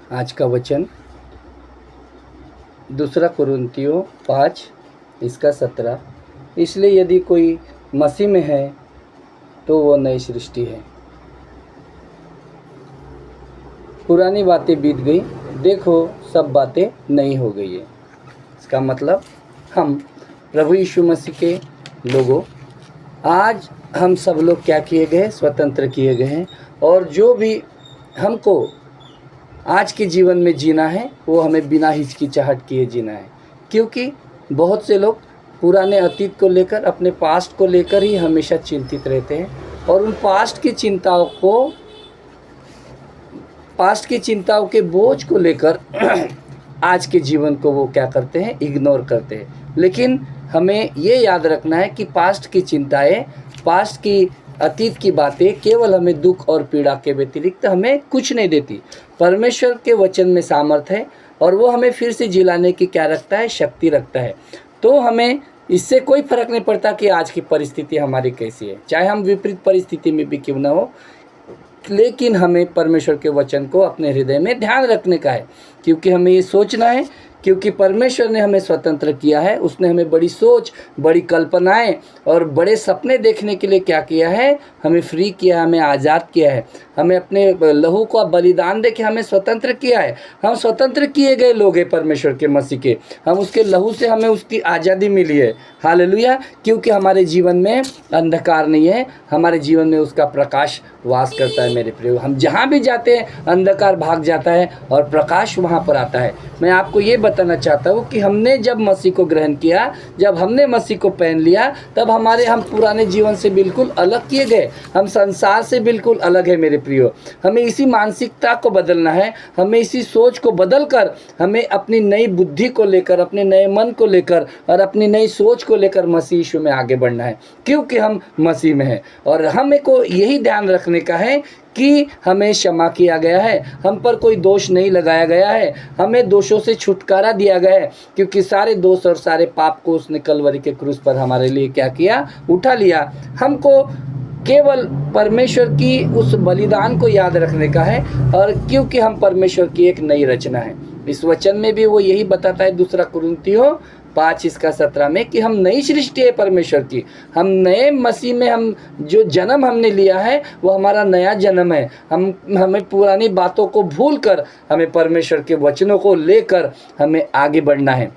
आज का वचन 2 कुरिन्थियों 5 इसका 17। इसलिए यदि कोई मसीह में है तो वो नई सृष्टि है, पुरानी बातें बीत गई, देखो सब बातें नई हो गई है। इसका मतलब हम प्रभु यीशु मसीह के लोगों, आज हम सब लोग क्या किए गए, स्वतंत्र किए गए हैं। और जो भी हमको आज के जीवन में जीना है वो हमें बिना हिचकिचाहट किए जीना है, क्योंकि बहुत से लोग पुराने अतीत को लेकर, अपने पास्ट को लेकर ही हमेशा चिंतित रहते हैं और उन पास्ट की चिंताओं के बोझ को लेकर आज के जीवन को वो क्या करते हैं, इग्नोर करते हैं। लेकिन हमें ये याद रखना है कि पास्ट की चिंताएं, पास्ट की अतीत की बातें केवल हमें दुख और पीड़ा के व्यतिरिक्त हमें कुछ नहीं देती। परमेश्वर के वचन में सामर्थ है और वो हमें फिर से जिलाने की क्या रखता है, शक्ति रखता है। तो हमें इससे कोई फर्क नहीं पड़ता कि आज की परिस्थिति हमारी कैसी है, चाहे हम विपरीत परिस्थिति में भी क्यों ना हो, लेकिन हमें परमेश्वर के वचन को अपने हृदय में ध्यान रखने का है। क्योंकि हमें ये सोचना है, क्योंकि परमेश्वर ने हमें स्वतंत्र किया है, उसने हमें बड़ी सोच, बड़ी कल्पनाएं और बड़े सपने देखने के लिए क्या किया है, हमें फ्री किया, हमें आज़ाद किया है। हमें अपने लहू का बलिदान देके हमें स्वतंत्र किया है। हम स्वतंत्र किए गए लोग हैं परमेश्वर के मसीह के, हम उसके लहू से हमें उसकी आज़ादी मिली है। हालेलुया। क्योंकि हमारे जीवन में अंधकार नहीं है, हमारे जीवन में उसका प्रकाश वास करता है। मेरे प्रिय, हम जहाँ भी जाते हैं अंधकार भाग जाता है और प्रकाश वहाँ पर आता है। मैं आपको ये बताना चाहता हूँ कि हमने जब मसीह को ग्रहण किया, जब हमने मसीह को पहन लिया, तब हम पुराने जीवन से बिल्कुल अलग किए गए, हम संसार से बिल्कुल अलग है। मेरे प्रियो, हमें इसी मानसिकता को बदलना है, हमें इसी सोच को बदल कर हमें अपनी नई बुद्धि को लेकर, अपने नए मन को लेकर और अपनी नई सोच को लेकर मसीह यीशु में आगे बढ़ना है। क्योंकि हम मसीह में हैं और हमें को यही ध्यान रखने का है कि हमें क्षमा किया गया है, हम पर कोई दोष नहीं लगाया गया है, हमें दोषों से छुटकारा दिया गया है। क्योंकि सारे दोष और सारे पाप को उसने कलवरी के क्रूस पर हमारे लिए क्या किया, उठा लिया। हमको केवल परमेश्वर की उस बलिदान को याद रखने का है, और क्योंकि हम परमेश्वर की एक नई रचना है। इस वचन में भी वो यही बताता है 2 कुरिन्थियों 5 इसका 17 में कि हम नई सृष्टि है परमेश्वर की। हम नए मसीह में, हम जो जन्म हमने लिया है वो हमारा नया जन्म है। हमें पुरानी बातों को भूल कर हमें परमेश्वर के वचनों को लेकर हमें आगे बढ़ना है।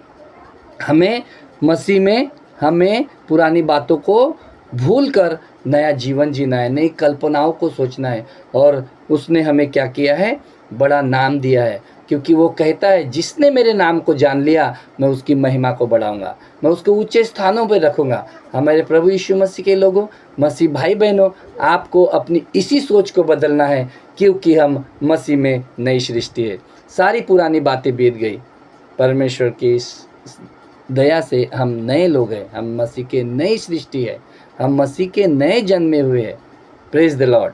हमें मसीह में हमें पुरानी बातों को भूल कर नया जीवन जीना है, नई कल्पनाओं को सोचना है। और उसने हमें क्या किया है, बड़ा नाम दिया है। क्योंकि वो कहता है, जिसने मेरे नाम को जान लिया मैं उसकी महिमा को बढ़ाऊंगा, मैं उसको ऊंचे स्थानों पर रखूंगा। हमारे प्रभु यीशु मसीह के लोगों, मसीह भाई बहनों, आपको अपनी इसी सोच को बदलना है, क्योंकि हम मसीह में नई सृष्टि है। सारी पुरानी बातें बीत गई, परमेश्वर की इस दया से हम नए लोग हैं, हम मसीह के नई सृष्टि है, हम मसीह के नए जन्मे हुए हैं। Praise the Lord.